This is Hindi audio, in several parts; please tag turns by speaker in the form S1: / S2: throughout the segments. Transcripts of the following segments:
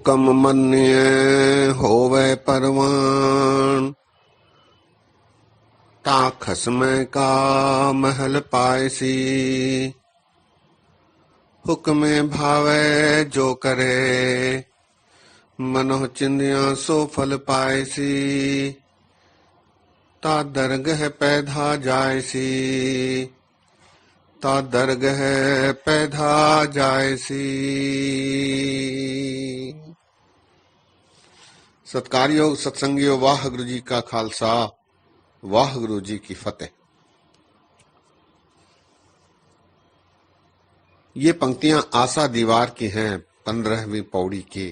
S1: हुक्म मन्ये होवे परवान, ता खसमे का महल पायसी। हुक्मे भावे जो करे, मनो चिंदिया सो फल पायसी। ता दरगह पैधा जायसी, ता दरगह पैधा जायसी। सत्कारयोग सत्संगियो, वाहगुरु जी का खालसा, वाहगुरु जी की फतेह। ये पंक्तियां आशा दीवार की हैं, 15वीं पौड़ी की।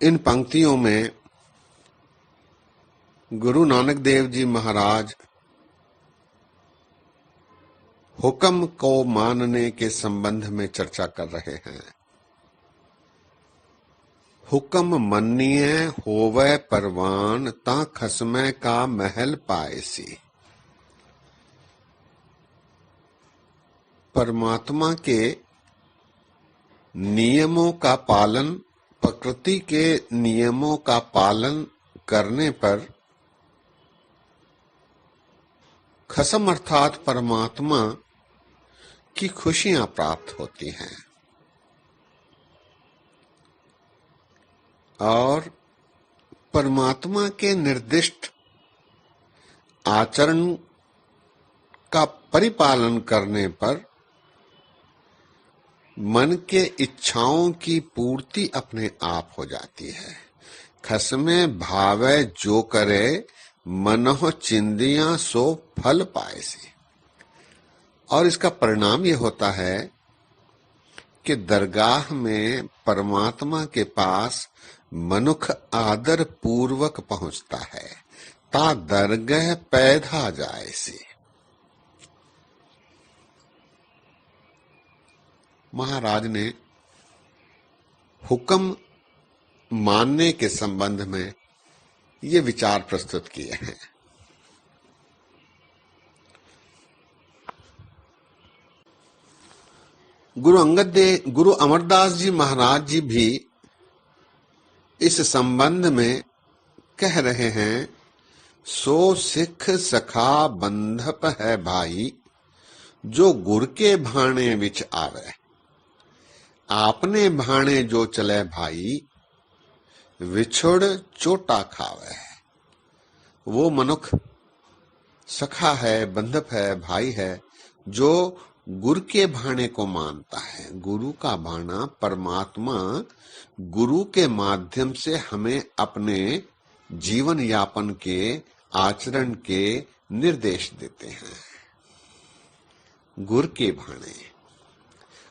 S1: इन पंक्तियों में गुरु नानक देव जी महाराज हुक्म को मानने के संबंध में चर्चा कर रहे हैं। हुक्म मन्निए होवे परवान, ता खसमे का महल पायसी। परमात्मा के नियमों का पालन, प्रकृति के नियमों का पालन करने पर खसम अर्थात परमात्मा की खुशियां प्राप्त होती हैं। और परमात्मा के निर्दिष्ट आचरण का परिपालन करने पर मन के इच्छाओं की पूर्ति अपने आप हो जाती है। खसमे भावे जो करे, मनोह चिंदियां सो फल पायसी। और इसका परिणाम ये होता है कि दरगाह में परमात्मा के पास मनुख आदर पूर्वक पहुंचता है। ता दरगह पैधा जायसी। महाराज ने हुक्म मानने के संबंध में ये विचार प्रस्तुत किए हैं। गुरु अमरदास जी महाराज जी भी इस संबंध में कह रहे हैं, सो सिख सखा बंधप है भाई, जो गुर के भाणे विच आवे। आपने भाणे जो चले भाई, विछुड़ चोटा खावे। वो मनुख सखा है, बंधप है, भाई है, जो गुरु के भाणे को मानता है। गुरु का भाणा परमात्मा गुरु के माध्यम से हमें अपने जीवन यापन के आचरण के निर्देश देते हैं। गुरु के भाणे,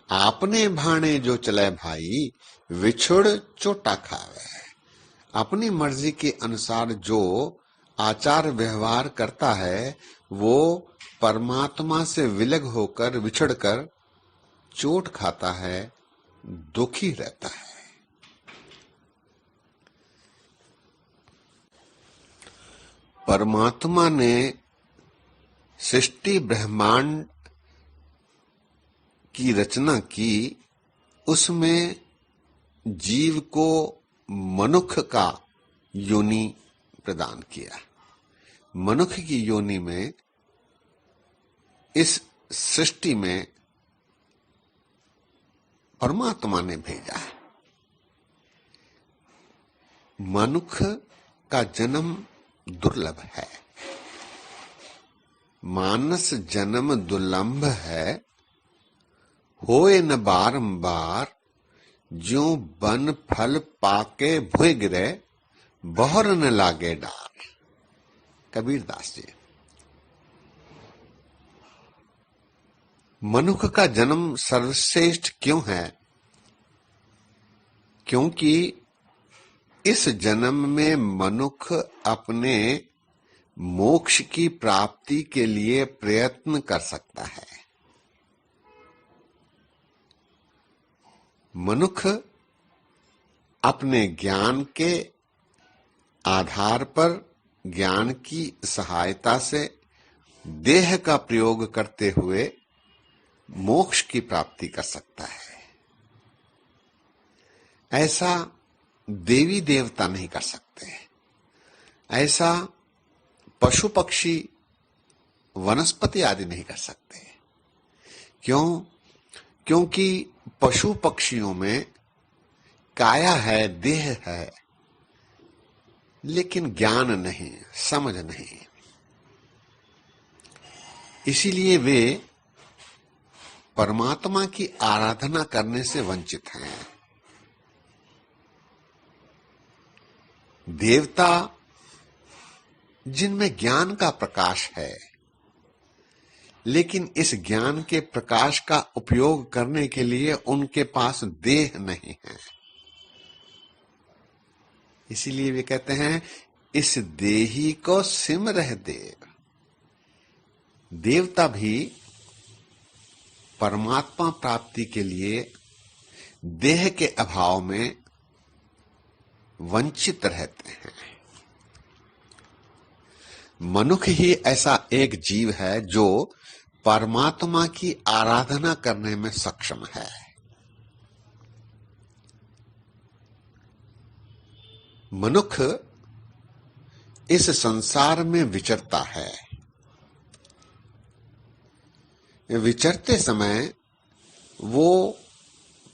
S1: आपने भाणे जो चले भाई, विछुड़ चोटा खावे। अपनी मर्जी के अनुसार जो आचार व्यवहार करता है, वो परमात्मा से विलग होकर, विछड़कर चोट खाता है, दुखी रहता है। परमात्मा ने सृष्टि ब्रह्मांड की रचना की, उसमें जीव को मनुख का योनि प्रदान किया। मनुख की योनि में इस सृष्टि में परमात्मा ने भेजा है। मनुख का जन्म दुर्लभ है, मानस जन्म दुर्लभ है। होए न बारंबार, ज्यों बन फल पाके भुय गिरे, बहर न लागे डार। कबीरदास जी। मनुष्य का जन्म सर्वश्रेष्ठ क्यों है? क्योंकि इस जन्म में मनुष्य अपने मोक्ष की प्राप्ति के लिए प्रयत्न कर सकता है। मनुष्य अपने ज्ञान के आधार पर, ज्ञान की सहायता से देह का प्रयोग करते हुए मोक्ष की प्राप्ति कर सकता है। ऐसा देवी देवता नहीं कर सकते, ऐसा पशु पक्षी वनस्पति आदि नहीं कर सकते। क्यों? क्योंकि पशु पक्षियों में काया है, देह है, लेकिन ज्ञान नहीं, समझ नहीं। इसीलिए वे परमात्मा की आराधना करने से वंचित हैं। देवता जिनमें ज्ञान का प्रकाश है, लेकिन इस ज्ञान के प्रकाश का उपयोग करने के लिए उनके पास देह नहीं है। इसीलिए वे कहते हैं, इस देही को सिमरह देव। देवता भी परमात्मा प्राप्ति के लिए देह के अभाव में वंचित रहते हैं। मनुष्य ही ऐसा एक जीव है जो परमात्मा की आराधना करने में सक्षम है। मनुष्य इस संसार में विचरता है। विचरते समय वो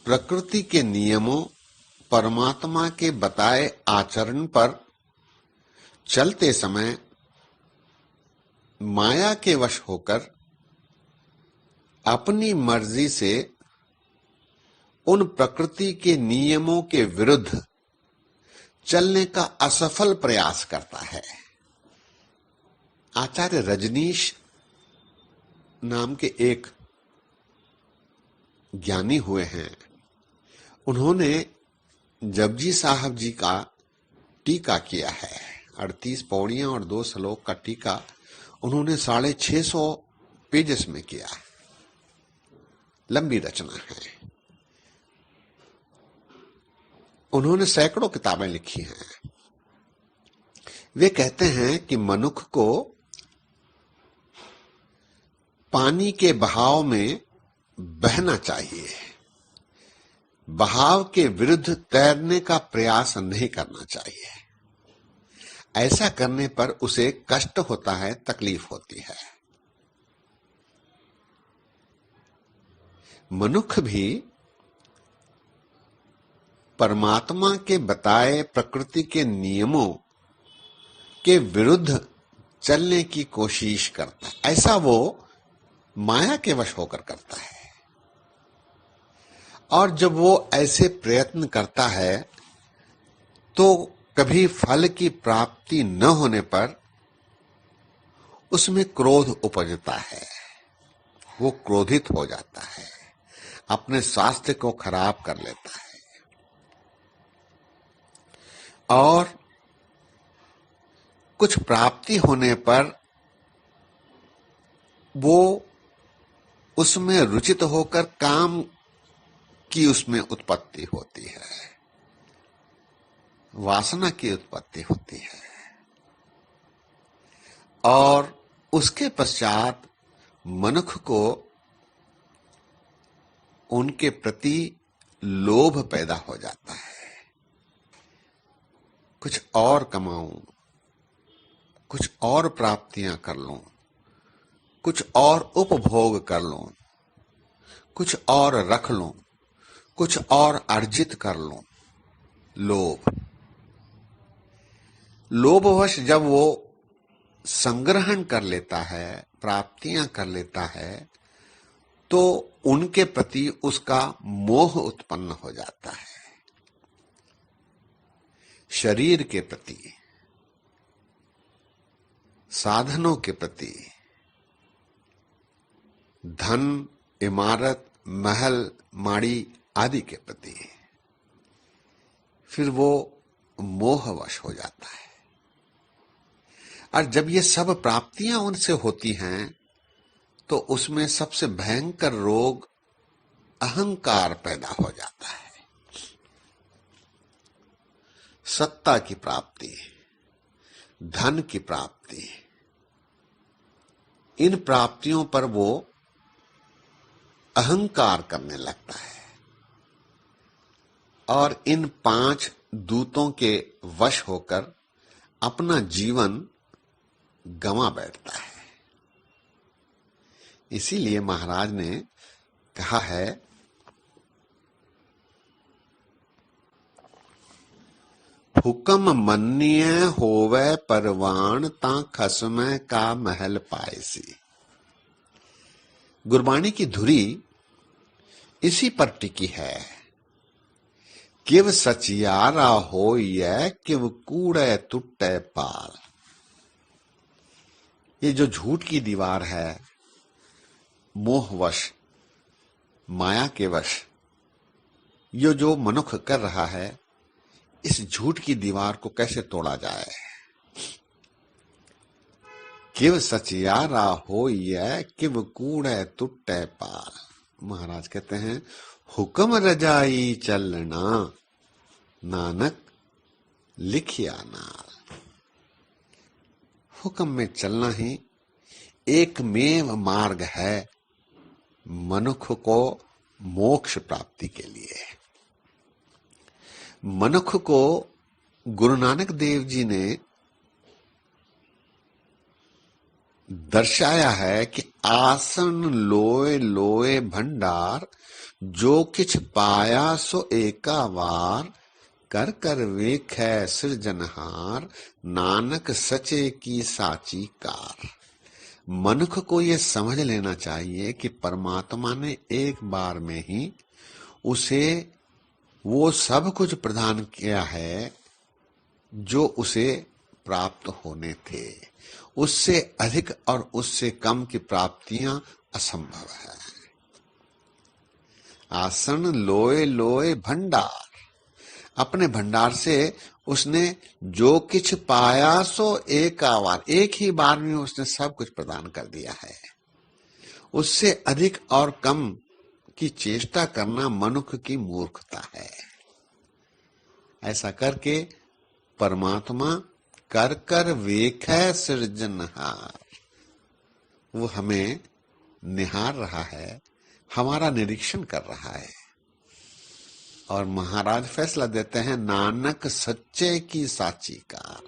S1: प्रकृति के नियमों, परमात्मा के बताए आचरण पर चलते समय माया के वश होकर अपनी मर्जी से उन प्रकृति के नियमों के विरुद्ध चलने का असफल प्रयास करता है। आचार्य रजनीश नाम के एक ज्ञानी हुए हैं। उन्होंने जपजी साहब जी का टीका किया है। 38 पौड़ियां और 2 श्लोक का टीका उन्होंने 650 पेजेस में किया। लंबी रचना है। उन्होंने सैकड़ों किताबें लिखी हैं। वे कहते हैं कि मनुष्य को पानी के बहाव में बहना चाहिए, बहाव के विरुद्ध तैरने का प्रयास नहीं करना चाहिए। ऐसा करने पर उसे कष्ट होता है, तकलीफ होती है। मनुष्य भी परमात्मा के बताए प्रकृति के नियमों के विरुद्ध चलने की कोशिश करता है। ऐसा वो माया के वश होकर करता है। और जब वो ऐसे प्रयत्न करता है तो कभी फल की प्राप्ति न होने पर उसमें क्रोध उपजता है। वो क्रोधित हो जाता है, अपने स्वास्थ्य को खराब कर लेता है और कुछ प्राप्ति होने पर वो उसमें रुचित होकर काम की उसमें उत्पत्ति होती है, वासना की उत्पत्ति होती है और उसके पश्चात मनुष्य को उनके प्रति लोभ पैदा हो जाता है। कुछ और कमाऊं, कुछ और प्राप्तियां कर लूं, कुछ और उपभोग कर लूं, कुछ और रख लूं, कुछ और अर्जित कर लूं। लोभ, लोभवश जब वो संग्रहण कर लेता है, प्राप्तियां कर लेता है, तो उनके प्रति उसका मोह उत्पन्न हो जाता है। शरीर के प्रति, साधनों के प्रति, धन, इमारत, महल, माड़ी आदि के प्रति फिर वो मोहवश हो जाता है। और जब ये सब प्राप्तियां उनसे होती हैं तो उसमें सबसे भयंकर रोग अहंकार पैदा हो जाता है। सत्ता की प्राप्ति, धन की प्राप्ति, इन प्राप्तियों पर वो अहंकार करने लगता है। और इन 5 दूतों के वश होकर अपना जीवन गंवा बैठता है। इसीलिए महाराज ने कहा है, हुक्म मन्निय होवे परवान ता खसमै का महल पायसी। गुरबाणी की धुरी इसी पर टिकी है। किव सचियारा होइए किव कूड़े टुट्टे पाल। ये जो झूठ की दीवार है, मोहवश, माया के वश, ये जो मनुष्य कर रहा है, इस झूठ की दीवार को कैसे तोड़ा जाए। किव सचियारा होइए किव कूड़े टुट्टे पाल। महाराज कहते हैं, हुक्म रजाई चलना नानक लिखिया नाल। हुक्म में चलना ही एकमेव मार्ग है मनुष्य को मोक्ष प्राप्ति के लिए। मनुष्य को गुरु नानक देव जी ने दर्शाया है कि आसन लोए लोए भंडार, जो किछ पाया सो एका वार, कर कर वेखै सृजनहार, नानक सचे की साची कार। मनुष्य को ये समझ लेना चाहिए कि परमात्मा ने एक बार में ही उसे वो सब कुछ प्रदान किया है जो उसे प्राप्त होने थे। उससे अधिक और उससे कम की प्राप्तियां असंभव है। आसन लोए लोए भंडार, अपने भंडार से उसने जो किछ पाया सो एकावार, एक ही बार में उसने सब कुछ प्रदान कर दिया है। उससे अधिक और कम की चेष्टा करना मनुष्य की मूर्खता है। ऐसा करके परमात्मा कर कर वेखै सृजनहार, वो हमें निहार रहा है, हमारा निरीक्षण कर रहा है। और महाराज फैसला देते हैं, नानक सच्चे की साची कार।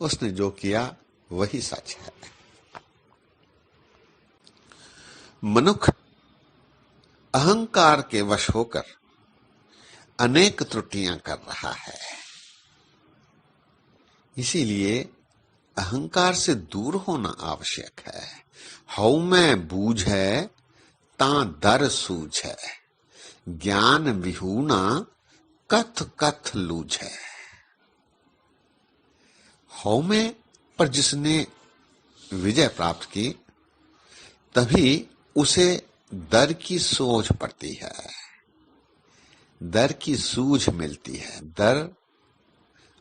S1: उसने जो किया वही सच है। मनुष्य अहंकार के वश होकर अनेक त्रुटियां कर रहा है। इसीलिए अहंकार से दूर होना आवश्यक है। हऊ में बूझै ता दर सूझै, ज्ञान विहूना कथ कथ लूझै। हऊ में पर जिसने विजय प्राप्त की, तभी उसे दर की सोझ पड़ती है, दर की सूझ मिलती है। दर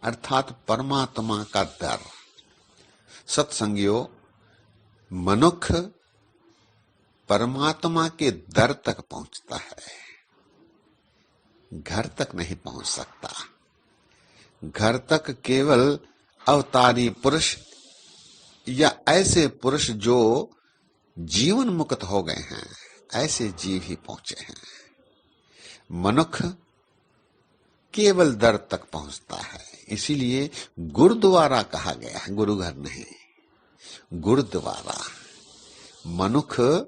S1: अर्थात परमात्मा का दर। सत्संगियों, मनुष्य परमात्मा के दर तक पहुंचता है, घर तक नहीं पहुंच सकता। घर तक केवल अवतारी पुरुष या ऐसे पुरुष जो जीवन मुक्त हो गए हैं, ऐसे जीव ही पहुंचे हैं। मनुष्य केवल दर तक पहुंचता है। इसीलिए गुरुद्वारा कहा गया है, गुरु घर नहीं, गुरुद्वारा। मनुष्य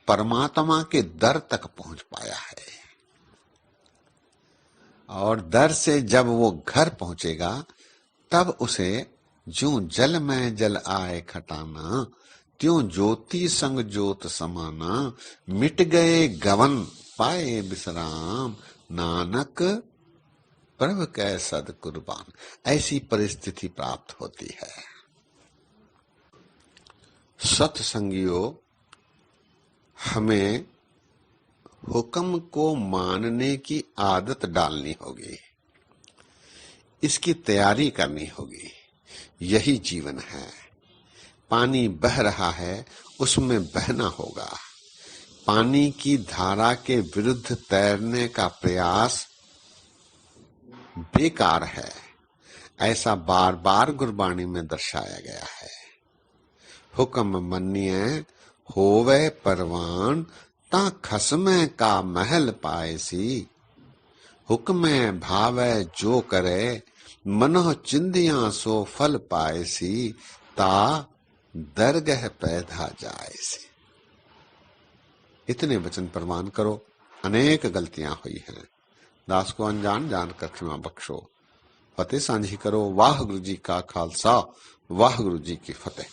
S1: परमात्मा के दर तक पहुंच पाया है, और दर से जब वो घर पहुंचेगा, तब उसे ज्यों जल में जल आए खटाना, त्यों ज्योति संग ज्योत समाना, मिट गए गवन पाए विश्राम, नानक प्रभु कै सद कुर्बान। ऐसी परिस्थिति प्राप्त होती है। सत्संगियों, हमें हुक्म को मानने की आदत डालनी होगी, इसकी तैयारी करनी होगी। यही जीवन है। पानी बह रहा है, उसमें बहना होगा। पानी की धारा के विरुद्ध तैरने का प्रयास बेकार है, ऐसा बार बार गुरबाणी में दर्शाया गया है। हुक्म मन्निए होवे परवान ता खसमे का महल पायसी, हुक्मै भावै जो करे, मनोह चिंदियां सो फल पाएसी, ता दरगह पैदा जाएसी। इतने वचन प्रमाण करो। अनेक गलतियां हुई हैं, दास को अनजान जानकर क्षमा बख्शो। फतेह सांझी करो। वाह गुरु जी का खालसा, वाह गुरु जी की फतेह।